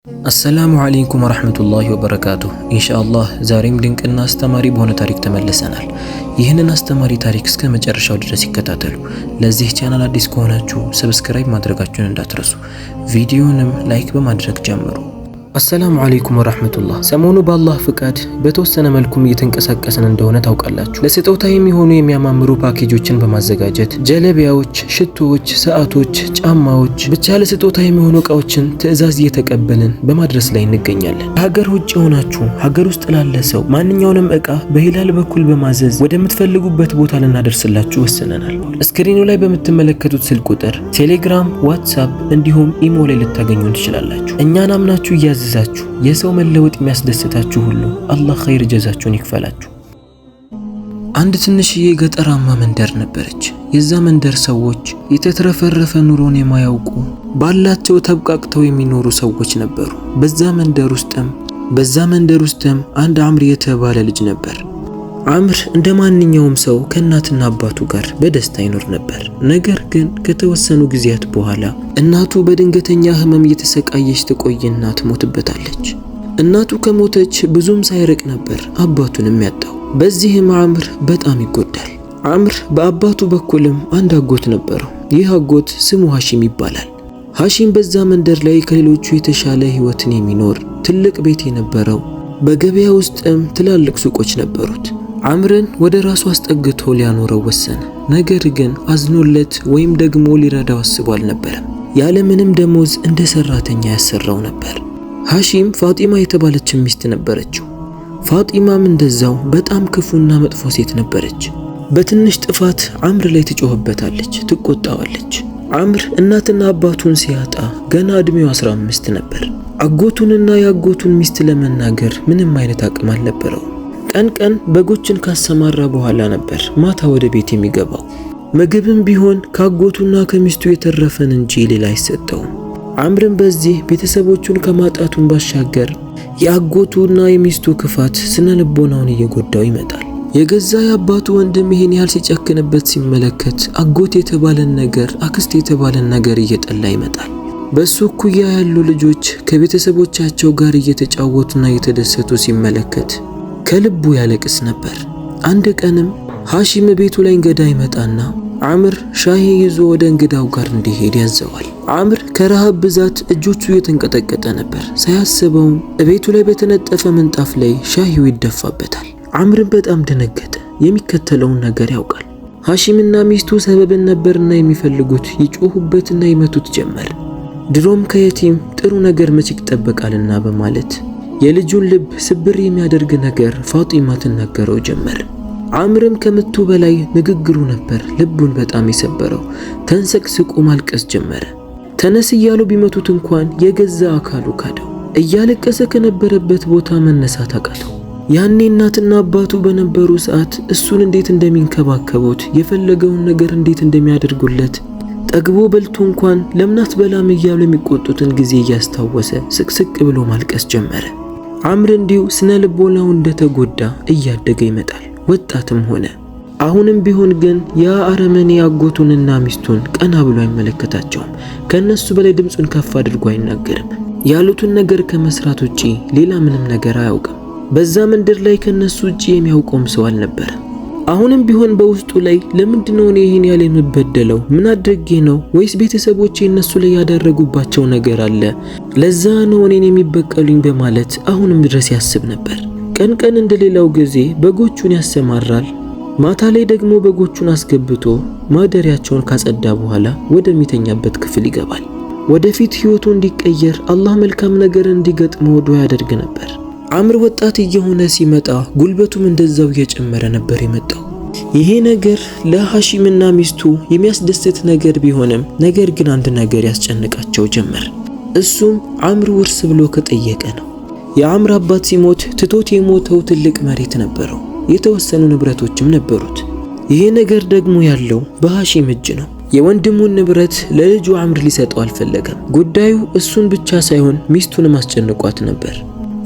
السلام عليكم ورحمة الله وبركاته إن شاء الله زاريم ድንቅና አስተማሪ በሆነ ታሪክ ተመልሰናል። ይህንን አስተማሪ ታሪክ እስከ መጨረሻው ድረስ ይከታተሉ። ለዚህ ቻናል አዲስ ከሆናችሁ ሰብስክራይብ ማድረጋችሁን እንዳትረሱ፣ ቪዲዮንም ላይክ በማድረግ ጀምሩ። አሰላሙ አለይኩም ወራህመቱላህ። ሰሞኑ በአላህ ፍቃድ በተወሰነ መልኩም እየተንቀሳቀስን እንደሆነ ታውቃላችሁ። ለስጦታ የሚሆኑ የሚያማምሩ ፓኬጆችን በማዘጋጀት ጀለቢያዎች፣ ሽቶዎች፣ ሰዓቶች፣ ጫማዎች ብቻ ለስጦታ የሚሆኑ እቃዎችን ትዕዛዝ እየተቀበልን በማድረስ ላይ እንገኛለን። ሀገር ውጭ ሆናችሁ ሀገር ውስጥ ላለ ሰው ማንኛውንም እቃ በሂላል በኩል በማዘዝ ወደምትፈልጉበት ቦታ ልናደርስላችሁ ወስነናል። ስክሪኑ ላይ በምትመለከቱት ስልክ ቁጥር ቴሌግራም፣ ዋትስአፕ እንዲሁም ኢሞ ላይ ልታገኙን ትችላላችሁ። እኛን አምናችሁ ያዘዛችሁ የሰው መለወጥ የሚያስደስታችሁ ሁሉ አላህ ኸይር ጀዛችሁን ይክፈላችሁ። አንድ ትንሽዬ ገጠራማ መንደር ነበረች። የዛ መንደር ሰዎች የተትረፈረፈ ኑሮን የማያውቁ ባላቸው ተብቃቅተው የሚኖሩ ሰዎች ነበሩ። በዛ መንደር ውስጥም አንድ አምር የተባለ ልጅ ነበር። አምር እንደ ማንኛውም ሰው ከእናትና አባቱ ጋር በደስታ ይኖር ነበር። ነገር ግን ከተወሰኑ ጊዜያት በኋላ እናቱ በድንገተኛ ህመም እየተሰቃየች ትቆይና ትሞትበታለች። እናቱ ከሞተች ብዙም ሳይርቅ ነበር አባቱንም ያጣው። በዚህም አምር በጣም ይጎዳል። አምር በአባቱ በኩልም አንድ አጎት ነበረው። ይህ አጎት ስሙ ሐሺም ይባላል። ሐሺም በዛ መንደር ላይ ከሌሎቹ የተሻለ ህይወትን የሚኖር ትልቅ ቤት የነበረው፣ በገበያ ውስጥም ትላልቅ ሱቆች ነበሩት። አምርን ወደ ራሱ አስጠግቶ ሊያኖረው ወሰነ። ነገር ግን አዝኖለት ወይም ደግሞ ሊረዳው አስቦ አልነበረም። ያለ ምንም ደሞዝ እንደ ሰራተኛ ያሰራው ነበር። ሐሺም ፋጢማ የተባለች ሚስት ነበረችው። ፋጢማም እንደዛው በጣም ክፉና መጥፎ ሴት ነበረች። በትንሽ ጥፋት አምር ላይ ትጮህበታለች፣ ትቆጣዋለች። አምር እናትና አባቱን ሲያጣ ገና እድሜው 15 ነበር። አጎቱንና የአጎቱን ሚስት ለመናገር ምንም አይነት አቅም አልነበረው። ቀን በጎችን ካሰማራ በኋላ ነበር ማታ ወደ ቤት የሚገባው። ምግብም ቢሆን ካጎቱና ከሚስቱ የተረፈን እንጂ ሌላ አይሰጠውም። አምርም በዚህ ቤተሰቦቹን ከማጣቱን ባሻገር የአጎቱና የሚስቱ ክፋት ስነ ልቦናውን እየጎዳው ይመጣል። የገዛ የአባቱ ወንድም ይሄን ያህል ሲጨክንበት ሲመለከት አጎት የተባለን ነገር፣ አክስት የተባለን ነገር እየጠላ ይመጣል። በሱ እኩያ ያሉ ልጆች ከቤተሰቦቻቸው ጋር እየተጫወቱና እየተደሰቱ ሲመለከት ከልቡ ያለቅስ ነበር። አንድ ቀንም ሐሺም ቤቱ ላይ እንግዳ ይመጣና አምር ሻሂ ይዞ ወደ እንግዳው ጋር እንዲሄድ ያዘዋል። አምር ከረሃብ ብዛት እጆቹ እየተንቀጠቀጠ ነበር። ሳያስበውም ቤቱ ላይ በተነጠፈ ምንጣፍ ላይ ሻሂው ይደፋበታል። አምርም በጣም ደነገጠ። የሚከተለውን ነገር ያውቃል። ሐሺምና ሚስቱ ሰበብን ነበርና የሚፈልጉት ይጮሁበትና ይመቱት ጀመር። ድሮም ከየቲም ጥሩ ነገር መች ይጠበቃልና በማለት የልጁን ልብ ስብር የሚያደርግ ነገር ፋጢማ ትናገረው ጀመር። አምርም ከምቱ በላይ ንግግሩ ነበር ልቡን በጣም የሰበረው። ተንሰቅስቆ ማልቀስ ጀመረ። ተነስ እያሉ ቢመቱት እንኳን የገዛ አካሉ ካደው። እያለቀሰ ከነበረበት ቦታ መነሳት አቃተው። ያኔ እናትና አባቱ በነበሩ ሰዓት እሱን እንዴት እንደሚንከባከቡት፣ የፈለገውን ነገር እንዴት እንደሚያደርጉለት፣ ጠግቦ በልቶ እንኳን ለምናት በላም እያሉ የሚቆጡትን ጊዜ እያስታወሰ ስቅስቅ ብሎ ማልቀስ ጀመረ። አምር እንዲሁ ስነ ልቦናው እንደተጎዳ እያደገ ይመጣል። ወጣትም ሆነ። አሁንም ቢሆን ግን ያ አረመኔ አጎቱንና ሚስቱን ቀና ብሎ አይመለከታቸውም። ከነሱ በላይ ድምፁን ከፍ አድርጎ አይናገርም። ያሉትን ነገር ከመስራት ውጪ ሌላ ምንም ነገር አያውቅም። በዛ መንደር ላይ ከነሱ ውጪ የሚያውቀውም ሰው አልነበረም። አሁንም ቢሆን በውስጡ ላይ ለምንድነው እኔ ይሄን ያለ የምበደለው? ምን አድርጌ ነው? ወይስ ቤተሰቦቼ እነሱ ላይ ያደረጉባቸው ነገር አለ? ለዛ ነው እኔን የሚበቀሉኝ በማለት አሁንም ድረስ ያስብ ነበር። ቀን እንደሌላው ጊዜ በጎቹን ያሰማራል። ማታ ላይ ደግሞ በጎቹን አስገብቶ ማደሪያቸውን ካጸዳ በኋላ ወደሚተኛበት ክፍል ይገባል። ወደፊት ህይወቱ እንዲቀየር አላህ መልካም ነገር እንዲገጥመው ዱዓ ያደርግ ነበር። አምር ወጣት እየሆነ ሲመጣ ጉልበቱም እንደዛው እየጨመረ ነበር የመጣው። ይሄ ነገር ለሐሺምና ሚስቱ የሚያስደስት ነገር ቢሆንም ነገር ግን አንድ ነገር ያስጨንቃቸው ጀመር። እሱም አምር ውርስ ብሎ ከጠየቀ ነው። የአምር አባት ሲሞት ትቶት የሞተው ትልቅ መሬት ነበረው። የተወሰኑ ንብረቶችም ነበሩት። ይሄ ነገር ደግሞ ያለው በሐሺም እጅ ነው። የወንድሙን ንብረት ለልጁ አምር ሊሰጠው አልፈለገም። ጉዳዩ እሱን ብቻ ሳይሆን ሚስቱንም አስጨንቋት ነበር።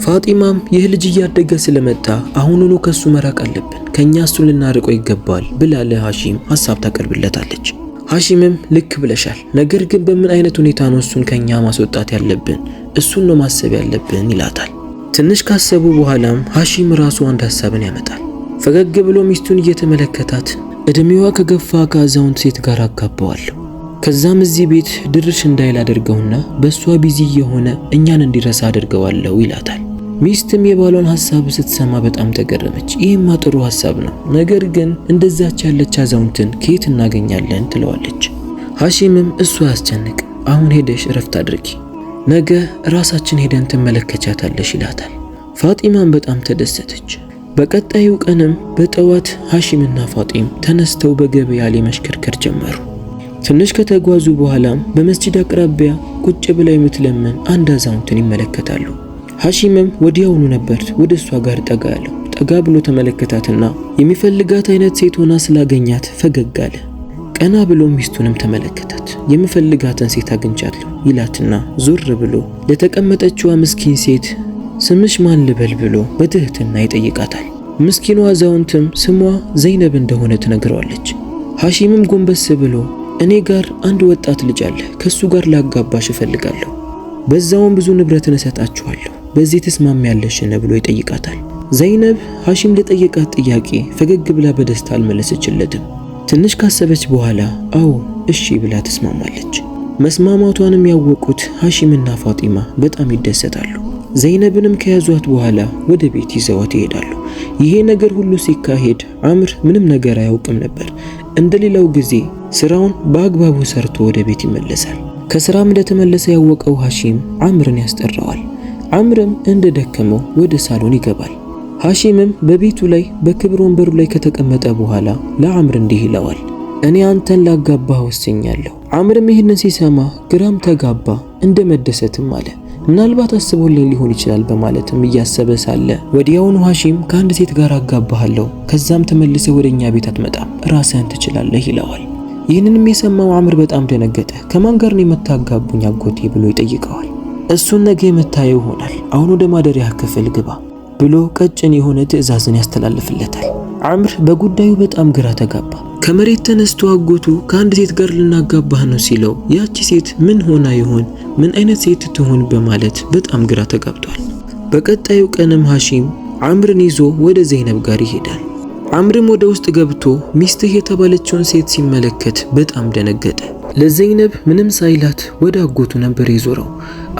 ፋጢማም ይህ ልጅ እያደገ ስለመጣ አሁኑኑ ከሱ መራቅ አለብን፣ ከኛ እሱን ልናርቀው ይገባል ብላ ለሐሺም ሐሳብ ታቀርብለታለች። ሐሺምም ልክ ብለሻል፣ ነገር ግን በምን አይነት ሁኔታ ነው እሱን ከኛ ማስወጣት ያለብን እሱን ነው ማሰብ ያለብን ይላታል። ትንሽ ካሰቡ በኋላም ሐሺም ራሱ አንድ ሐሳብን ያመጣል። ፈገግ ብሎ ሚስቱን እየተመለከታት እድሜዋ ከገፋ ከአዛውንት ሴት ጋር አጋባዋለሁ። ከዛም እዚህ ቤት ድርሽ እንዳይል አድርገውና በሷ ቢዚ የሆነ እኛን እንዲረሳ አድርገዋለሁ ይላታል። ሚስትም የባሏን ሐሳብ ስትሰማ በጣም ተገረመች። ይህማ ጥሩ ሐሳብ ነው፣ ነገር ግን እንደዛች ያለች አዛውንትን ከየት እናገኛለን ትለዋለች። ሐሺምም እሱ አያስጨንቅ፣ አሁን ሄደሽ እረፍት አድርጊ፣ ነገ ራሳችን ሄደን ትመለከቻታለሽ ይላታል። ፋጢማም በጣም ተደሰተች። በቀጣዩ ቀንም በጠዋት ሐሺምና ፋጢም ተነስተው በገበያ ላይ መሽከርከር ጀመሩ። ትንሽ ከተጓዙ በኋላም በመስጂድ አቅራቢያ ቁጭ ብላ የምትለምን አንድ አዛውንትን ይመለከታሉ። ሐሺምም ወዲያውኑ ነበር ወደ እሷ ጋር ጠጋ ያለው። ጠጋ ብሎ ተመለከታትና የሚፈልጋት አይነት ሴት ሆና ስላገኛት ፈገግ አለ። ቀና ብሎ ሚስቱንም ተመለከታት። የምፈልጋትን ሴት አግኝቻለሁ ይላትና ዞር ብሎ ለተቀመጠችዋ ምስኪን ሴት ስምሽ ማን ልበል ብሎ በትህትና ይጠይቃታል። ምስኪኗ አዛውንትም ስሟ ዘይነብ እንደሆነ ትነግረዋለች። ሐሺምም ጎንበስ ብሎ እኔ ጋር አንድ ወጣት ልጅ አለ፣ ከሱ ጋር ላጋባሽ እፈልጋለሁ፣ በዛውም ብዙ ንብረትን እሰጣችኋለሁ፣ በዚህ ትስማሚያለሽን ብሎ ይጠይቃታል። ዘይነብ ሐሺም ለጠየቃት ጥያቄ ፈገግ ብላ በደስታ አልመለሰችለትም። ትንሽ ካሰበች በኋላ አዎ እሺ ብላ ተስማማለች። መስማማቷንም ያወቁት ሐሺምና ፋጢማ በጣም ይደሰታሉ። ዘይነብንም ከያዟት በኋላ ወደ ቤት ይዘዋት ይሄዳሉ። ይሄ ነገር ሁሉ ሲካሄድ አምር ምንም ነገር አያውቅም ነበር። እንደሌላው ጊዜ ስራውን በአግባቡ ሰርቶ ወደ ቤት ይመለሳል። ከስራም እንደተመለሰ ያወቀው ሐሺም አምርን ያስጠራዋል። አምርም እንደደከመው ወደ ሳሎን ይገባል። ሐሺምም በቤቱ ላይ በክብር ወንበሩ ላይ ከተቀመጠ በኋላ ለአምር እንዲህ ይለዋል፣ እኔ አንተን ላጋባህ ወስኛለሁ። አምርም ይህንን ሲሰማ ግራም ተጋባ፣ እንደመደሰትም አለ። ምናልባት አስቦልኝ ሊሆን ይችላል በማለትም እያሰበ ሳለ ወዲያውኑ ሐሺም ከአንድ ሴት ጋር አጋባሃለሁ፣ ከዛም ተመልሰ ወደኛ ቤት አትመጣም፣ ራስህን ትችላለህ ይለዋል። ይህንንም የሰማው አምር በጣም ደነገጠ። ከማን ጋር ነው የምታጋቡኝ አጎቴ ብሎ ይጠይቀዋል። እሱን ነገ የምታየው ይሆናል፣ አሁን ወደ ማደሪያ ክፍል ግባ ብሎ ቀጭን የሆነ ትዕዛዝን ያስተላልፍለታል። አምር በጉዳዩ በጣም ግራ ተጋባ። ከመሬት ተነስቶ አጎቱ ከአንድ ሴት ጋር ልናጋባህ ነው ሲለው ያቺ ሴት ምን ሆና ይሆን፣ ምን አይነት ሴት ትሆን በማለት በጣም ግራ ተጋብቷል። በቀጣዩ ቀንም ሐሺም አምርን ይዞ ወደ ዘይነብ ጋር ይሄዳል። አምርም ወደ ውስጥ ገብቶ ሚስትህ የተባለችውን ሴት ሲመለከት በጣም ደነገጠ። ለዘይነብ ምንም ሳይላት ወደ አጎቱ ነበር የዞረው።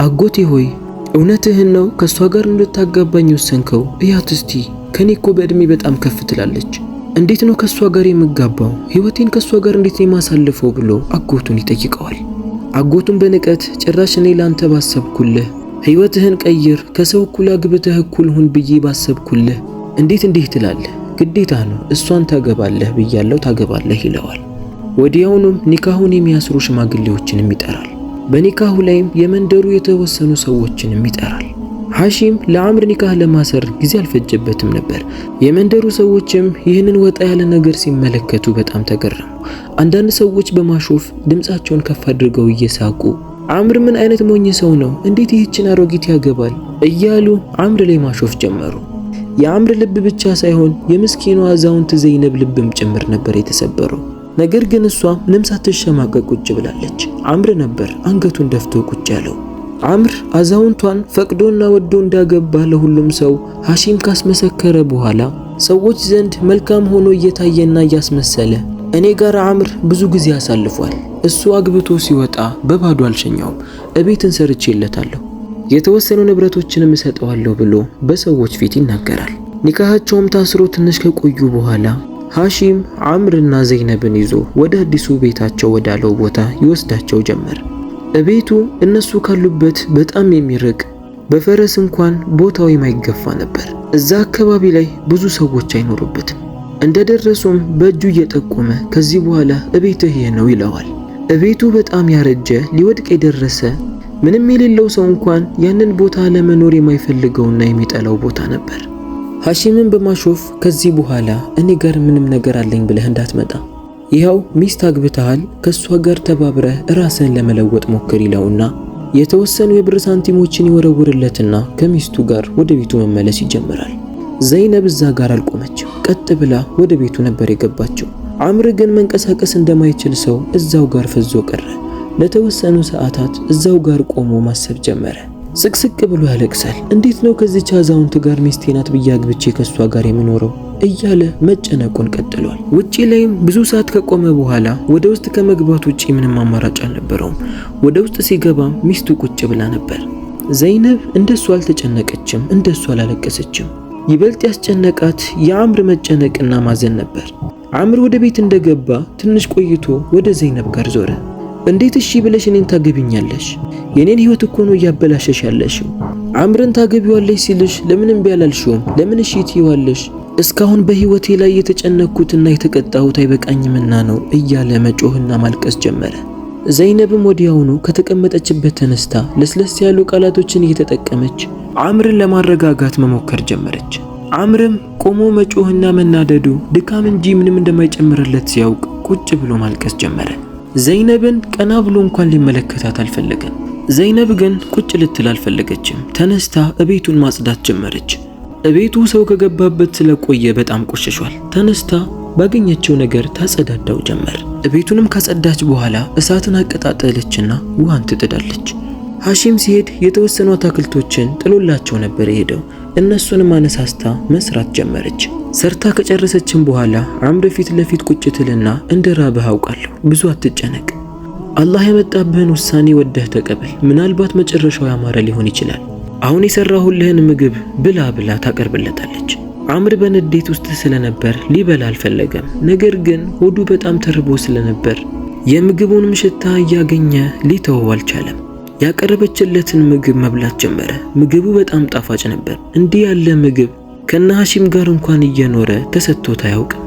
አጎቴ ሆይ እውነትህን ነው ከሷ ጋር እንድታጋባኝ ወሰንከው? እያት እስቲ ከኔ እኮ በእድሜ በጣም ከፍ ትላለች። እንዴት ነው ከሷ ጋር የምጋባው? ህይወቴን ከሷ ጋር እንዴት ነው የማሳልፈው ብሎ አጎቱን ይጠይቀዋል። አጎቱን በንቀት ጭራሽ እኔ ላንተ ባሰብኩልህ፣ ህይወትህን ቀይር፣ ከሰው እኩል አግብተህ እኩል ሁን ብዬ ባሰብኩልህ እንዴት እንዲህ ትላለህ? ግዴታ ነው እሷን ታገባለህ ብያለሁ፣ ታገባለህ ይለዋል። ወዲያውኑም ኒካሁን የሚያስሩ ሽማግሌዎችንም ይጠራል። በኒካሁ ላይም የመንደሩ የተወሰኑ ሰዎችንም ይጠራል። ሐሺም ለአምር ኒካህ ለማሰር ጊዜ አልፈጀበትም ነበር። የመንደሩ ሰዎችም ይህንን ወጣ ያለ ነገር ሲመለከቱ በጣም ተገረሙ። አንዳንድ ሰዎች በማሾፍ ድምጻቸውን ከፍ አድርገው እየሳቁ አምር ምን አይነት ሞኝ ሰው ነው፣ እንዴት ይህችን አሮጊት ያገባል እያሉ አምር ላይ ማሾፍ ጀመሩ። የአምር ልብ ብቻ ሳይሆን የምስኪኗ አዛውንት ዘይነብ ልብም ጭምር ነበር የተሰበረው። ነገር ግን እሷ ምንም ሳትሸማቀቅ ቁጭ ብላለች። አምር ነበር አንገቱን ደፍቶ ቁጭ ያለው። አምር አዛውንቷን ፈቅዶና ወዶ እንዳገባ ለሁሉም ሰው ሐሺም ካስመሰከረ በኋላ ሰዎች ዘንድ መልካም ሆኖ እየታየና እያስመሰለ እኔ ጋር አምር ብዙ ጊዜ አሳልፏል። እሱ አግብቶ ሲወጣ በባዶ አልሸኛውም፣ እቤትን ሰርቼለታለሁ፣ የተወሰኑ ንብረቶችንም እሰጠዋለሁ ብሎ በሰዎች ፊት ይናገራል። ኒካሃቸውም ታስሮ ትንሽ ከቆዩ በኋላ ሐሺም አምርና ዘይነብን ይዞ ወደ አዲሱ ቤታቸው ወዳለው ቦታ ይወስዳቸው ጀመር። እቤቱ እነሱ ካሉበት በጣም የሚርቅ በፈረስ እንኳን ቦታው የማይገፋ ነበር። እዛ አካባቢ ላይ ብዙ ሰዎች አይኖሩበትም። እንደደረሱም በእጁ እየጠቆመ ከዚህ በኋላ እቤትህ ይህ ነው ይለዋል። እቤቱ በጣም ያረጀ ሊወድቅ የደረሰ ምንም የሌለው ሰው እንኳን ያንን ቦታ ለመኖር የማይፈልገውና የሚጠላው ቦታ ነበር። ሐሺምን በማሾፍ ከዚህ በኋላ እኔ ጋር ምንም ነገር አለኝ ብለህ እንዳትመጣ፣ ይኸው ሚስት አግብተሃል፣ ከሷ ጋር ተባብረህ ራስህን ለመለወጥ ሞክር ይለውና የተወሰኑ የብር ሳንቲሞችን ይወረውርለትና ከሚስቱ ጋር ወደ ቤቱ መመለስ ይጀምራል። ዘይነብ እዛ ጋር አልቆመችም፣ ቀጥ ብላ ወደ ቤቱ ነበር የገባቸው። አምር ግን መንቀሳቀስ እንደማይችል ሰው እዛው ጋር ፈዞ ቀረ። ለተወሰኑ ሰዓታት እዛው ጋር ቆሞ ማሰብ ጀመረ። ስቅስቅ ብሎ ያለቅሳል። እንዴት ነው ከዚች አዛውንት ጋር ሚስቴ ናት ብዬ አግብቼ ከሷ ጋር የምኖረው እያለ መጨነቁን ቀጥሏል። ውጪ ላይም ብዙ ሰዓት ከቆመ በኋላ ወደ ውስጥ ከመግባት ውጪ ምንም አማራጭ አልነበረውም። ወደ ውስጥ ሲገባም ሚስቱ ቁጭ ብላ ነበር። ዘይነብ እንደሱ አልተጨነቀችም፣ እንደሱ አላለቀሰችም። ይበልጥ ያስጨነቃት የአምር መጨነቅና ማዘን ነበር። አምር ወደ ቤት እንደገባ ትንሽ ቆይቶ ወደ ዘይነብ ጋር ዞረ። እንዴት እሺ ብለሽ እኔን ታገቢኛለሽ? የኔን ህይወት እኮ ነው እያበላሸሽ ያለሽው። አምርን ታገቢዋለሽ ሲልሽ ለምን እምቢ አላልሽውም? ለምን እሺ ትይዋለሽ? እስካሁን በህይወቴ ላይ የተጨነቅኩትና የተቀጣሁት አይበቃኝምና ነው እያለ መጮህና ማልቀስ ጀመረ። ዘይነብም ወዲያውኑ ከተቀመጠችበት ተነስታ ለስለስ ያሉ ቃላቶችን እየተጠቀመች አምርን ለማረጋጋት መሞከር ጀመረች። አምርም ቆሞ መጮህና መናደዱ ድካም እንጂ ምንም እንደማይጨምርለት ሲያውቅ ቁጭ ብሎ ማልቀስ ጀመረ። ዘይነብን ቀና ብሎ እንኳን ሊመለከታት አልፈለገም። ዘይነብ ግን ቁጭ ልትል አልፈለገችም። ተነስታ እቤቱን ማጽዳት ጀመረች። እቤቱ ሰው ከገባበት ስለቆየ በጣም ቆሽሿል። ተነስታ ባገኘችው ነገር ታጸዳዳው ጀመር። እቤቱንም ካጸዳች በኋላ እሳትን አቀጣጠለችና ውሃን ትጥዳለች። ሐሺም ሲሄድ የተወሰኑ አትክልቶችን ጥሎላቸው ነበር የሄደው። እነሱንም አነሳስታ መስራት ጀመረች። ሰርታ ከጨረሰችም በኋላ አምር ፊት ለፊት ቁጭ ትልና እንደ ራብህ አውቃለሁ፣ ብዙ አትጨነቅ፣ አላህ ያመጣብህን ውሳኔ ወደህ ተቀበል፣ ምናልባት መጨረሻው ያማረ ሊሆን ይችላል። አሁን የሰራሁልህን ምግብ ብላ ብላ ታቀርብለታለች። አምር በንዴት ውስጥ ስለነበር ሊበላ አልፈለገም። ነገር ግን ሆዱ በጣም ተርቦ ስለነበር የምግቡንም ሽታ እያገኘ ሊተወው አልቻለም። ያቀረበችለትን ምግብ መብላት ጀመረ። ምግቡ በጣም ጣፋጭ ነበር። እንዲህ ያለ ምግብ ከነ ሐሺም ጋር እንኳን እየኖረ ተሰጥቶት አያውቅም።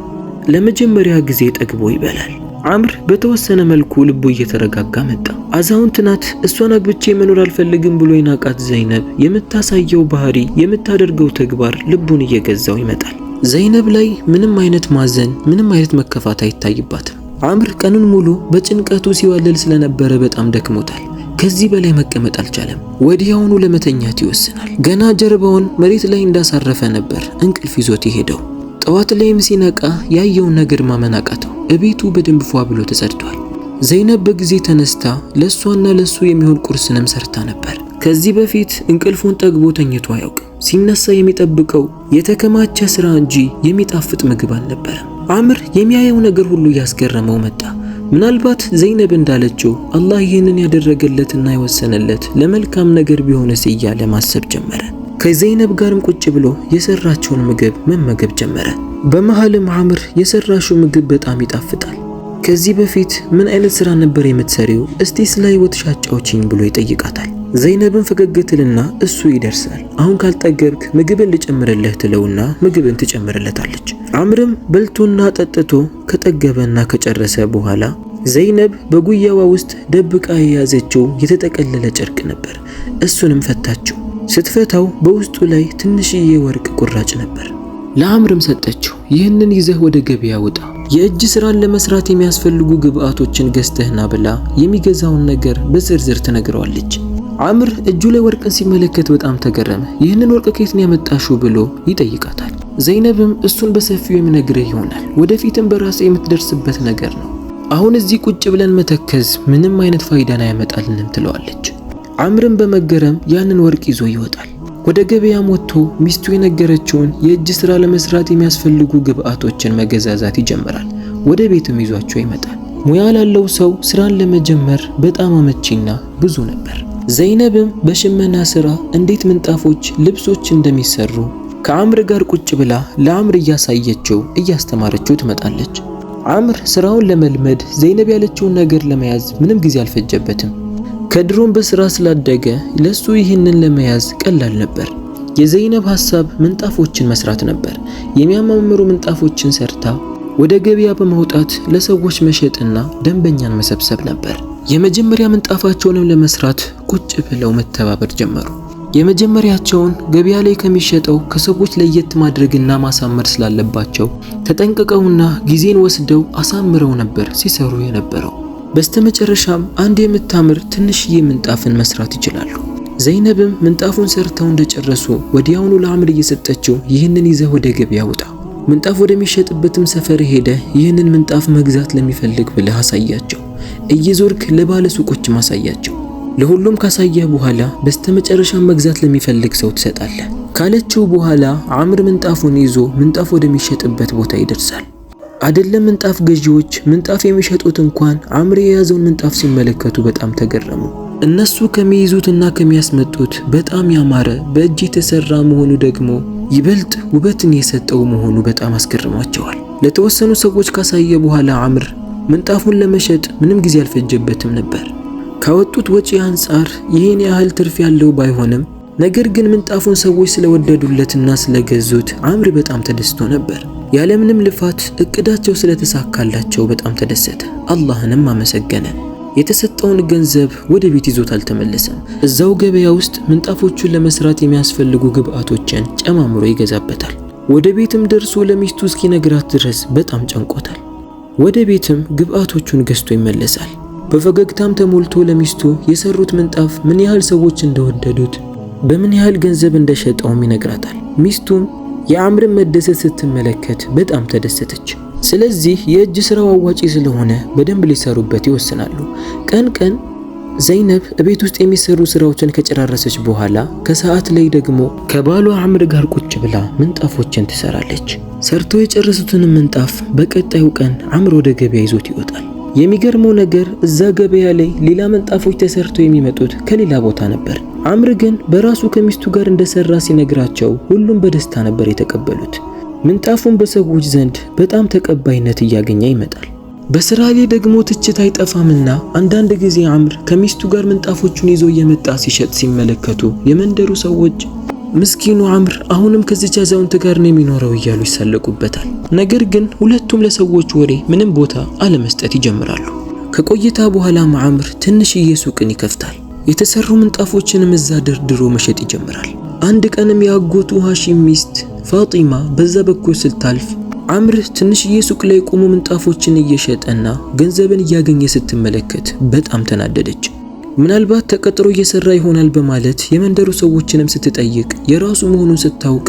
ለመጀመሪያ ጊዜ ጠግቦ ይበላል። አምር በተወሰነ መልኩ ልቡ እየተረጋጋ መጣ። አዛውንት ናት፣ እሷን አግብቼ መኖር አልፈልግም ብሎ የናቃት ዘይነብ የምታሳየው ባህሪ፣ የምታደርገው ተግባር ልቡን እየገዛው ይመጣል። ዘይነብ ላይ ምንም አይነት ማዘን፣ ምንም አይነት መከፋት አይታይባትም። አምር ቀኑን ሙሉ በጭንቀቱ ሲዋለል ስለነበረ በጣም ደክሞታል። ከዚህ በላይ መቀመጥ አልቻለም። ወዲያውኑ ለመተኛት ይወስናል። ገና ጀርባውን መሬት ላይ እንዳሳረፈ ነበር እንቅልፍ ይዞት የሄደው። ጠዋት ላይም ሲነቃ ያየውን ነገር ማመን አቃተው። እቤቱ በደንብ ፏ ብሎ ተጸድቷል። ዘይነብ በጊዜ ተነስታ ለሷና ለሱ የሚሆን ቁርስንም ሰርታ ነበር። ከዚህ በፊት እንቅልፉን ጠግቦ ተኝቶ አያውቅም። ሲነሳ የሚጠብቀው የተከማቸ ስራ እንጂ የሚጣፍጥ ምግብ አልነበረም። አምር የሚያየው ነገር ሁሉ እያስገረመው መጣ። ምናልባት ዘይነብ እንዳለችው አላህ ይህንን ያደረገለትና የወሰነለት ለመልካም ነገር ቢሆንስ እያለ ማሰብ ጀመረ። ከዘይነብ ጋርም ቁጭ ብሎ የሰራችውን ምግብ መመገብ ጀመረ። በመሃልም አምር የሰራሽው ምግብ በጣም ይጣፍጣል፣ ከዚህ በፊት ምን አይነት ስራ ነበር የምትሰሪው? እስቲ ስለ ህይወትሽ አጫውቺኝ ብሎ ይጠይቃታል። ዘይነብን ፈገግትልና እሱ ይደርሳል፣ አሁን ካልጠገብክ ምግብን ልጨምርልህ ትለውና ምግብን ትጨምርለታለች። አምርም በልቶና ጠጥቶ ከጠገበና ከጨረሰ በኋላ ዘይነብ በጉያዋ ውስጥ ደብቃ የያዘችው የተጠቀለለ ጨርቅ ነበር። እሱንም ፈታችው። ስትፈታው በውስጡ ላይ ትንሽዬ ወርቅ ቁራጭ ነበር። ለአምርም ሰጠችው። ይህንን ይዘህ ወደ ገበያ ውጣ፣ የእጅ ስራን ለመስራት የሚያስፈልጉ ግብአቶችን ገዝተህና ብላ የሚገዛውን ነገር በዝርዝር ትነግረዋለች። አምር እጁ ላይ ወርቅን ሲመለከት በጣም ተገረመ። ይህንን ወርቅ ከየት ነው ያመጣሽው ብሎ ይጠይቃታል። ዘይነብም እሱን በሰፊው የሚነግርህ ይሆናል፣ ወደፊትም በራስ የምትደርስበት ነገር ነው። አሁን እዚህ ቁጭ ብለን መተከዝ ምንም አይነት ፋይዳን አያመጣልንም ትለዋለች። አምርም በመገረም ያንን ወርቅ ይዞ ይወጣል። ወደ ገበያም ወጥቶ ሚስቱ የነገረችውን የእጅ ስራ ለመስራት የሚያስፈልጉ ግብአቶችን መገዛዛት ይጀምራል። ወደ ቤትም ይዟቸው ይመጣል። ሙያ ላለው ሰው ስራን ለመጀመር በጣም አመቺና ብዙ ነበር። ዘይነብም በሽመና ስራ እንዴት ምንጣፎች፣ ልብሶች እንደሚሰሩ ከአምር ጋር ቁጭ ብላ ለአምር እያሳየችው እያስተማረችው ትመጣለች። አምር ስራውን ለመልመድ ዘይነብ ያለችውን ነገር ለመያዝ ምንም ጊዜ አልፈጀበትም። ከድሮም በስራ ስላደገ ለሱ ይህንን ለመያዝ ቀላል ነበር። የዘይነብ ሐሳብ ምንጣፎችን መስራት ነበር። የሚያማምሩ ምንጣፎችን ሰርታ ወደ ገበያ በማውጣት ለሰዎች መሸጥና ደንበኛን መሰብሰብ ነበር። የመጀመሪያ ምንጣፋቸውንም ለመስራት ቁጭ ብለው መተባበር ጀመሩ። የመጀመሪያቸውን ገበያ ላይ ከሚሸጠው ከሰዎች ለየት ማድረግና ማሳመር ስላለባቸው ተጠንቅቀውና ጊዜን ወስደው አሳምረው ነበር ሲሰሩ የነበረው። በስተመጨረሻም አንድ የምታምር ትንሽዬ ምንጣፍን መስራት ይችላሉ። ዘይነብም ምንጣፉን ሰርተው እንደጨረሱ ወዲያውኑ ለአምር እየሰጠችው ይህንን ይዘህ ወደ ገበያ ውጣ፣ ምንጣፍ ወደሚሸጥበትም ሰፈር ሄደ ይህንን ምንጣፍ መግዛት ለሚፈልግ ብለህ አሳያቸው፣ እየዞርክ ለባለ ሱቆች ማሳያቸው። ለሁሉም ካሳየህ በኋላ በስተመጨረሻ መግዛት ለሚፈልግ ሰው ትሰጣለህ ካለችው በኋላ አምር ምንጣፉን ይዞ ምንጣፍ ወደሚሸጥበት ቦታ ይደርሳል። አይደለም ምንጣፍ ገዢዎች ምንጣፍ የሚሸጡት እንኳን አምር የያዘውን ምንጣፍ ሲመለከቱ በጣም ተገረሙ። እነሱ ከሚይዙትና ከሚያስመጡት በጣም ያማረ በእጅ የተሰራ መሆኑ ደግሞ ይበልጥ ውበትን የሰጠው መሆኑ በጣም አስገርሟቸዋል። ለተወሰኑ ሰዎች ካሳየ በኋላ አምር ምንጣፉን ለመሸጥ ምንም ጊዜ አልፈጀበትም ነበር። ካወጡት ወጪ አንፃር ይህን ያህል ትርፍ ያለው ባይሆንም ነገር ግን ምንጣፉን ሰዎች ስለወደዱለትና ስለገዙት አምር በጣም ተደስቶ ነበር። ያለምንም ልፋት እቅዳቸው ስለተሳካላቸው በጣም ተደሰተ። አላህንም አመሰገነ። የተሰጠውን ገንዘብ ወደ ቤት ይዞት አልተመለሰም። እዛው ገበያ ውስጥ ምንጣፎቹን ለመስራት የሚያስፈልጉ ግብአቶችን ጨማምሮ ይገዛበታል። ወደ ቤትም ደርሶ ለሚስቱ እስኪነግራት ድረስ በጣም ጨንቆታል። ወደ ቤትም ግብአቶቹን ገዝቶ ይመለሳል። በፈገግታም ተሞልቶ ለሚስቱ የሰሩት ምንጣፍ ምን ያህል ሰዎች እንደወደዱት በምን ያህል ገንዘብ እንደሸጠውም ይነግራታል። ሚስቱም የአምርን መደሰት ስትመለከት በጣም ተደሰተች። ስለዚህ የእጅ ስራው አዋጪ ስለሆነ በደንብ ሊሰሩበት ይወስናሉ። ቀን ቀን ዘይነብ ቤት ውስጥ የሚሰሩ ስራዎችን ከጨራረሰች በኋላ ከሰዓት ላይ ደግሞ ከባሏ አምር ጋር ቁጭ ብላ ምንጣፎችን ትሰራለች። ሰርተው የጨረሱትን ምንጣፍ በቀጣዩ ቀን አምር ወደ ገበያ ይዞት ይወጣል። የሚገርመው ነገር እዛ ገበያ ላይ ሌላ ምንጣፎች ተሰርተው የሚመጡት ከሌላ ቦታ ነበር። አምር ግን በራሱ ከሚስቱ ጋር እንደሰራ ሲነግራቸው ሁሉም በደስታ ነበር የተቀበሉት። ምንጣፉን በሰዎች ዘንድ በጣም ተቀባይነት እያገኘ ይመጣል። በስራ ላይ ደግሞ ትችት አይጠፋምና አንዳንድ ጊዜ አምር ከሚስቱ ጋር ምንጣፎቹን ይዞ እየመጣ ሲሸጥ ሲመለከቱ የመንደሩ ሰዎች ምስኪኑ አምር አሁንም ከዚች አዛውንት ጋር ነው የሚኖረው እያሉ ይሳለቁበታል። ነገር ግን ሁለቱም ለሰዎች ወሬ ምንም ቦታ አለመስጠት ይጀምራሉ። ከቆይታ በኋላ አምር ትንሽዬ ሱቅን ይከፍታል። የተሰሩ ምንጣፎችንም እዛ ደርድሮ መሸጥ ይጀምራል። አንድ ቀንም ያጎቱ ሃሺም ሚስት ፋጢማ በዛ በኩል ስታልፍ አምር ትንሽዬ ሱቅ ላይ ቆሞ ምንጣፎችን እየሸጠና ገንዘብን እያገኘ ስትመለከት በጣም ተናደደች። ምናልባት ተቀጥሮ እየሰራ ይሆናል በማለት የመንደሩ ሰዎችንም ስትጠይቅ የራሱ መሆኑን ስታውቅ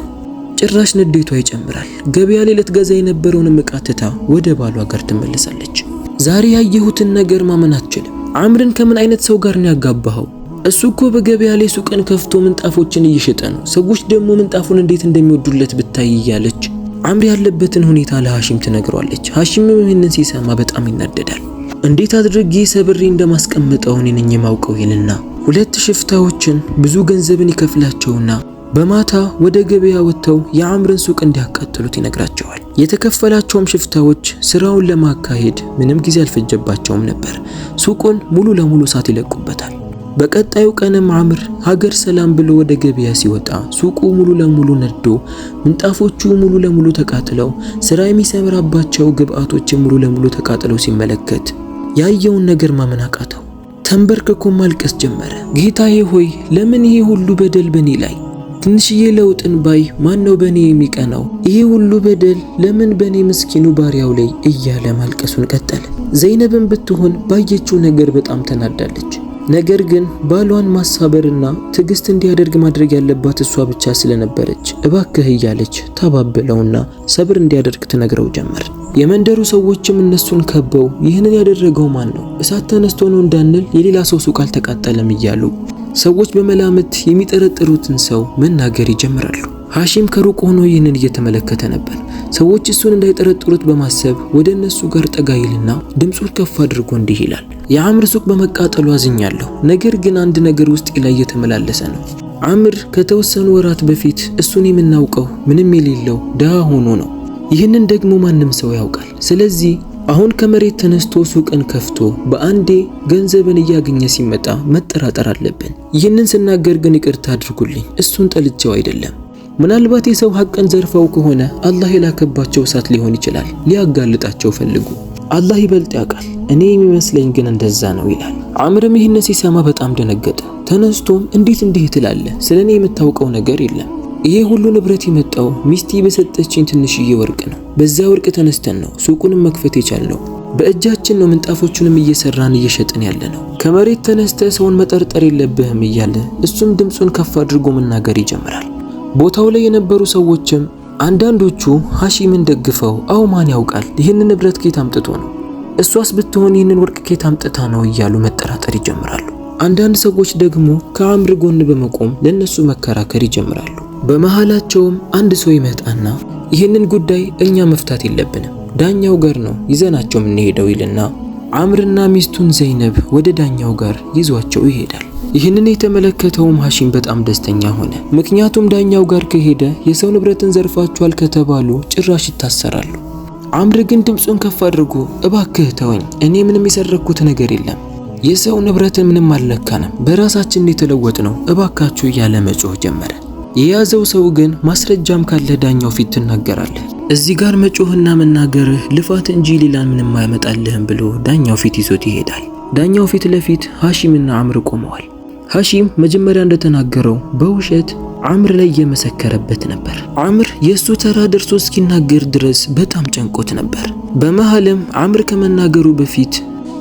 ጭራሽ ንዴቷ ይጨምራል። ገበያ ላይ ልትገዛ የነበረውን ዕቃ ትታ ወደ ባሏ ጋር ትመለሳለች። ዛሬ ያየሁትን ነገር ማመን አትችልም። አምርን ከምን አይነት ሰው ጋር ነው ያጋባኸው? እሱ እኮ በገበያ ላይ ሱቅን ከፍቶ ምንጣፎችን እየሸጠ ነው። ሰዎች ደግሞ ምንጣፉን እንዴት እንደሚወዱለት ብታይ እያለች አምር ያለበትን ሁኔታ ለሃሺም ትነግሯለች። ሃሺምም ይህንን ሲሰማ በጣም ይናደዳል። እንዴት አድርጌ ሰብሬ እንደማስቀምጠው እኔ ነኝ የማውቀው ይልና ሁለት ሽፍታዎችን ብዙ ገንዘብን ይከፍላቸውና በማታ ወደ ገበያ ወጥተው የአምርን ሱቅ እንዲያቃጥሉት ይነግራቸዋል። የተከፈላቸውም ሽፍታዎች ስራውን ለማካሄድ ምንም ጊዜ አልፈጀባቸውም ነበር። ሱቁን ሙሉ ለሙሉ እሳት ይለቁበታል። በቀጣዩ ቀንም አምር ሀገር ሰላም ብሎ ወደ ገበያ ሲወጣ ሱቁ ሙሉ ለሙሉ ነዶ ምንጣፎቹ ሙሉ ለሙሉ ተቃጥለው ስራ የሚሰራባቸው ግብአቶች ሙሉ ለሙሉ ተቃጥለው ሲመለከት ያየውን ነገር ማመን አቃተው። ተንበርክኮ ማልቀስ ጀመረ። ጌታዬ ሆይ ለምን ይሄ ሁሉ በደል በኔ ላይ? ትንሽዬ ለውጥን ባይ ማን ነው በኔ የሚቀናው? ይሄ ሁሉ በደል ለምን በኔ ምስኪኑ ባሪያው ላይ እያለ ማልቀሱን ቀጠለ። ዘይነብን ብትሆን ባየችው ነገር በጣም ተናዳለች። ነገር ግን ባሏን ማሳበርና ትዕግስት እንዲያደርግ ማድረግ ያለባት እሷ ብቻ ስለነበረች እባክህ እያለች ታባበለውና ሰብር እንዲያደርግ ትነግረው ጀመር። የመንደሩ ሰዎችም እነሱን ከበው ይህንን ያደረገው ማን ነው? እሳት ተነስቶ ነው እንዳንል የሌላ ሰው ሱቅ አልተቃጠለም እያሉ ሰዎች በመላምት የሚጠረጥሩትን ሰው መናገር ይጀምራሉ። ሃሺም ከሩቅ ሆኖ ይህንን እየተመለከተ ነበር። ሰዎች እሱን እንዳይጠረጥሩት በማሰብ ወደ እነሱ ጋር ጠጋ ይልና ድምፁን ከፍ አድርጎ እንዲህ ይላል። የአምር ሱቅ በመቃጠሉ አዝኛለሁ፣ ነገር ግን አንድ ነገር ውስጥ ላይ እየተመላለሰ ነው። አምር ከተወሰኑ ወራት በፊት እሱን የምናውቀው ምንም የሌለው ድሃ ሆኖ ነው። ይህንን ደግሞ ማንም ሰው ያውቃል። ስለዚህ አሁን ከመሬት ተነስቶ ሱቅን ከፍቶ በአንዴ ገንዘብን እያገኘ ሲመጣ መጠራጠር አለብን። ይህንን ስናገር ግን ይቅርታ አድርጉልኝ፣ እሱን ጠልቼው አይደለም። ምናልባት የሰው ሐቅን ዘርፈው ከሆነ አላህ የላከባቸው እሳት ሊሆን ይችላል። ሊያጋልጣቸው ፈልጉ። አላህ ይበልጥ ያውቃል። እኔ የሚመስለኝ ግን እንደዛ ነው ይላል። አምርም ይህንን ሲሰማ በጣም ደነገጠ። ተነስቶም እንዴት እንዲህ ትላለህ? ስለኔ የምታውቀው ነገር የለም። ይሄ ሁሉ ንብረት የመጣው ሚስቴ በሰጠችኝ ትንሽዬ ወርቅ ነው። በዛ ወርቅ ተነስተን ነው ሱቁንም መክፈት የቻልነው። በእጃችን ነው ምንጣፎቹንም እየሰራን እየሸጥን ያለነው። ከመሬት ተነስተ ሰውን መጠርጠር የለብህም እያለ እሱም ድምፁን ከፍ አድርጎ መናገር ይጀምራል። ቦታው ላይ የነበሩ ሰዎችም አንዳንዶቹ ሃሺምን ደግፈው አው ማን ያውቃል ይህንን ንብረት ከየት አምጥቶ ነው? እሷስ ብትሆን ይህንን ወርቅ ከየት አምጥታ ነው እያሉ መጠራጠር ይጀምራሉ። አንዳንድ ሰዎች ደግሞ ከአምር ጎን በመቆም ለነሱ መከራከር ይጀምራሉ። በመሃላቸውም አንድ ሰው ይመጣና ይህንን ጉዳይ እኛ መፍታት የለብንም ዳኛው ጋር ነው ይዘናቸው የምንሄደው ይልና አምርና ሚስቱን ዘይነብ ወደ ዳኛው ጋር ይዟቸው ይሄዳል። ይህንን የተመለከተውም ሐሺም በጣም ደስተኛ ሆነ። ምክንያቱም ዳኛው ጋር ከሄደ የሰው ንብረትን ዘርፋቸዋል ከተባሉ ጭራሽ ይታሰራሉ። አምር ግን ድምፁን ከፍ አድርጎ እባክህ ተወኝ፣ እኔ ምንም የሰረኩት ነገር የለም፣ የሰው ንብረትን ምንም አልነካንም፣ በራሳችን የተለወጥ ነው፣ እባካችሁ እያለ መጮህ ጀመረ። የያዘው ሰው ግን ማስረጃም ካለ ዳኛው ፊት ትናገራለህ፣ እዚህ ጋር መጮህና መናገርህ ልፋት እንጂ ሌላ ምንም አያመጣልህም ብሎ ዳኛው ፊት ይዞት ይሄዳል። ዳኛው ፊት ለፊት ሐሺምና አምር ቆመዋል። ሐሺም መጀመሪያ እንደተናገረው በውሸት አምር ላይ እየመሰከረበት ነበር። አምር የሱ ተራ ደርሶ እስኪናገር ድረስ በጣም ጨንቆት ነበር። በመሃልም አምር ከመናገሩ በፊት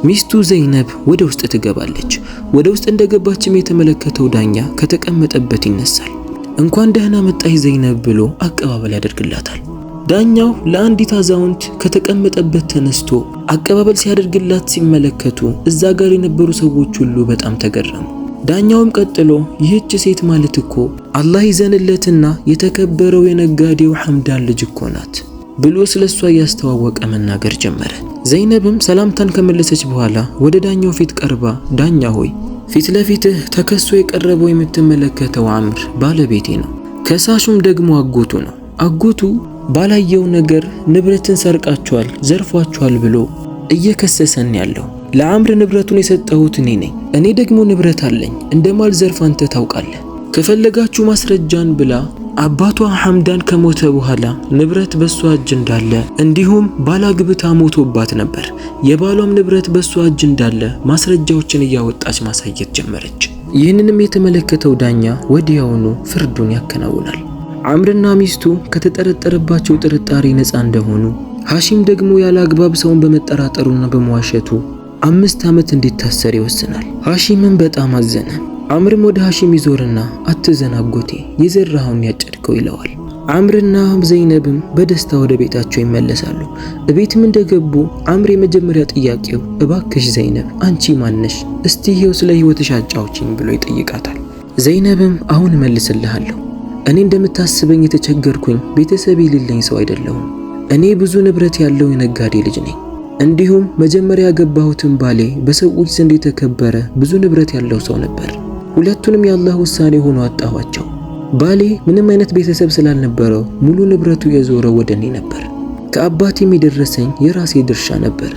ሚስቱ ዘይነብ ወደ ውስጥ ትገባለች። ወደ ውስጥ እንደገባችም የተመለከተው ዳኛ ከተቀመጠበት ይነሳል። እንኳን ደህና መጣሽ ዘይነብ ብሎ አቀባበል ያደርግላታል። ዳኛው ለአንዲት አዛውንት ከተቀመጠበት ተነስቶ አቀባበል ሲያደርግላት ሲመለከቱ እዛ ጋር የነበሩ ሰዎች ሁሉ በጣም ተገረሙ። ዳኛውም ቀጥሎ ይህች ሴት ማለት እኮ አላህ ይዘንለትና የተከበረው የነጋዴው ሐምዳን ልጅ እኮ ናት ብሎ ስለሷ ያስተዋወቀ መናገር ጀመረ። ዘይነብም ሰላምታን ከመለሰች በኋላ ወደ ዳኛው ፊት ቀርባ ዳኛ ሆይ ፊት ለፊትህ ተከሶ የቀረበው የምትመለከተው አምር ባለቤቴ ነው፣ ከሳሹም ደግሞ አጎቱ ነው። አጎቱ ባላየው ነገር ንብረትን ሰርቃቸዋል፣ ዘርፏቸዋል ብሎ እየከሰሰን ያለው። ለአምር ንብረቱን የሰጠሁት እኔ ነኝ። እኔ ደግሞ ንብረት አለኝ፣ እንደማል ዘርፍ አንተ ታውቃለህ። ከፈለጋችሁ ማስረጃን ብላ አባቷ ሐምዳን ከሞተ በኋላ ንብረት በሷ እጅ እንዳለ እንዲሁም ባላግብታ ሞቶባት ነበር። የባሏም ንብረት በሷ እጅ እንዳለ ማስረጃዎችን እያወጣች ማሳየት ጀመረች። ይህንንም የተመለከተው ዳኛ ወዲያውኑ ፍርዱን ያከናውናል። አምርና ሚስቱ ከተጠረጠረባቸው ጥርጣሬ ነፃ እንደሆኑ፣ ሐሺም ደግሞ ያለ አግባብ ሰውን በመጠራጠሩና በመዋሸቱ 5 ዓመት እንዲታሰር ይወስናል። ሐሺምም በጣም አዘነ። አምርም ወደ ሐሺም ይዞርና አትዘን አጎቴ፣ የዘራኸውን ያጨድከው ይለዋል። አምርና ዘይነብም በደስታ ወደ ቤታቸው ይመለሳሉ። እቤትም እንደገቡ አምር የመጀመሪያ ጥያቄው እባክሽ ዘይነብ አንቺ ማነሽ? እስቲ ይሄው ስለ ህይወትሽ አጫውቺኝ ብሎ ይጠይቃታል። ዘይነብም አሁን እመልስልሃለሁ፣ እኔ እንደምታስበኝ የተቸገርኩኝ ቤተሰብ የሌለኝ ሰው አይደለሁም። እኔ ብዙ ንብረት ያለው የነጋዴ ልጅ ነኝ። እንዲሁም መጀመሪያ ያገባሁትን ባሌ በሰዎች ዘንድ የተከበረ ብዙ ንብረት ያለው ሰው ነበር። ሁለቱንም የአላህ ውሳኔ ሆኖ አጣኋቸው። ባሌ ምንም አይነት ቤተሰብ ስላልነበረው ሙሉ ንብረቱ የዞረው ወደ እኔ ነበር። ከአባቴም የደረሰኝ የራሴ ድርሻ ነበር።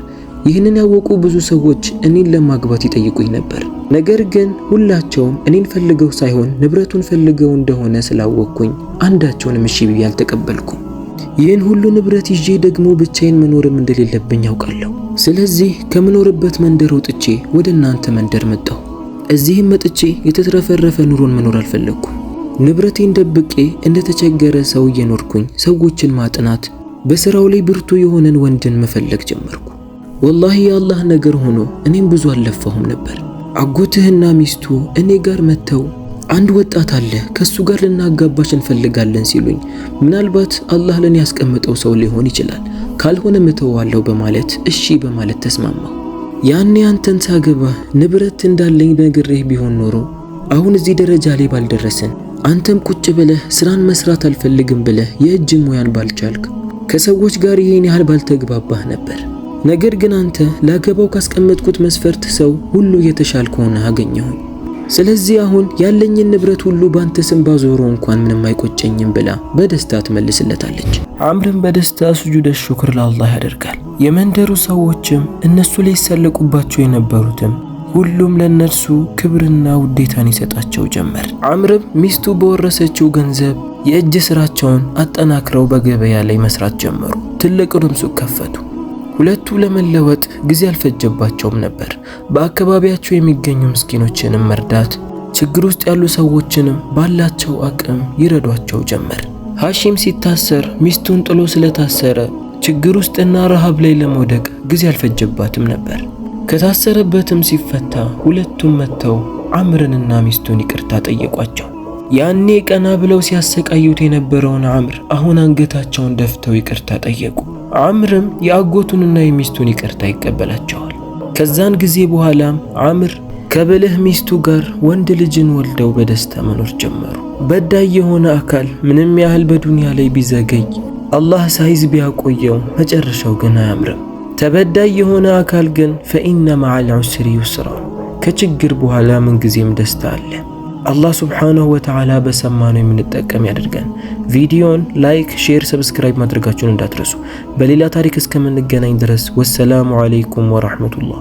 ይህንን ያወቁ ብዙ ሰዎች እኔን ለማግባት ይጠይቁኝ ነበር። ነገር ግን ሁላቸውም እኔን ፈልገው ሳይሆን ንብረቱን ፈልገው እንደሆነ ስላወቅኩኝ አንዳቸውንም እሺ ብዬ አልተቀበልኩም። ይህን ሁሉ ንብረት ይዤ ደግሞ ብቻዬን መኖርም እንደሌለብኝ ያውቃለሁ። ስለዚህ ከምኖርበት መንደር ወጥቼ ወደ እናንተ መንደር መጣሁ። እዚህም መጥቼ የተትረፈረፈ ኑሮን መኖር አልፈለኩም። ንብረቴን ደብቄ እንደተቸገረ ሰው እየኖርኩኝ ሰዎችን ማጥናት፣ በስራው ላይ ብርቱ የሆነን ወንድን መፈለግ ጀመርኩ። ወላሂ የአላህ ነገር ሆኖ እኔም ብዙ አልለፋሁም ነበር። አጎትህና ሚስቱ እኔ ጋር መጥተው አንድ ወጣት አለ ከሱ ጋር ልናጋባሽ እንፈልጋለን ሲሉኝ ምናልባት አላህ ለኔ ያስቀመጠው ሰው ሊሆን ይችላል፣ ካልሆነ መተዋለሁ በማለት እሺ በማለት ተስማማሁ። ያኔ አንተን ሳገባ ንብረት እንዳለኝ ነግሬህ ቢሆን ኖሮ አሁን እዚህ ደረጃ ላይ ባልደረስን፣ አንተም ቁጭ ብለህ ስራን መስራት አልፈልግም ብለህ የእጅ ሙያን ባልቻልክ፣ ከሰዎች ጋር ይሄን ያህል ባልተግባባህ ነበር። ነገር ግን አንተ ላገባው ካስቀመጥኩት መስፈርት ሰው ሁሉ የተሻልክ ሆነህ አገኘሁኝ። ስለዚህ አሁን ያለኝን ንብረት ሁሉ ባንተ ስም ባዞሮ እንኳን ምንም አይቆጨኝም ብላ በደስታ ትመልስለታለች። አምርም በደስታ ሱጁደ ሹክር ለአላህ ያደርጋል። የመንደሩ ሰዎችም እነሱ ላይ ይሰለቁባቸው የነበሩትም ሁሉም ለነርሱ ክብርና ውዴታን ይሰጣቸው ጀመር። አምርም ሚስቱ በወረሰችው ገንዘብ የእጅ ስራቸውን አጠናክረው በገበያ ላይ መስራት ጀመሩ። ትልቁንም ሱቅ ከፈቱ። ሁለቱ ለመለወጥ ጊዜ አልፈጀባቸውም ነበር። በአካባቢያቸው የሚገኙ ምስኪኖችንም መርዳት፣ ችግር ውስጥ ያሉ ሰዎችንም ባላቸው አቅም ይረዷቸው ጀመር። ሐሺም ሲታሰር ሚስቱን ጥሎ ስለታሰረ ችግር ውስጥና ረሃብ ላይ ለመውደቅ ጊዜ አልፈጀባትም ነበር። ከታሰረበትም ሲፈታ ሁለቱም መጥተው አምርንና ሚስቱን ይቅርታ ጠየቋቸው። ያኔ ቀና ብለው ሲያሰቃዩት የነበረውን አምር አሁን አንገታቸውን ደፍተው ይቅርታ ጠየቁ። አምርም የአጎቱንና የሚስቱን ይቅርታ ይቀበላቸዋል። ከዛን ጊዜ በኋላም አምር ከብልህ ሚስቱ ጋር ወንድ ልጅን ወልደው በደስታ መኖር ጀመሩ። በዳይ የሆነ አካል ምንም ያህል በዱንያ ላይ ቢዘገይ አላህ ሳይዝ ቢያቆየው መጨረሻው ግን አያምርም። ተበዳይ የሆነ አካል ግን ፈኢነ መዐል ዑስሪ ዩስራ፣ ከችግር በኋላ ምንጊዜም ደስታ አለ። አላህ ሱብሓነሁ ወተዓላ በሰማነው የምንጠቀም ያድርገን። ቪዲዮን ላይክ፣ ሼር፣ ሰብስክራይብ ማድረጋችሁን እንዳትረሱ። በሌላ ታሪክ እስከምንገናኝ ድረስ ወሰላሙ ዓለይኩም ወራህመቱላህ።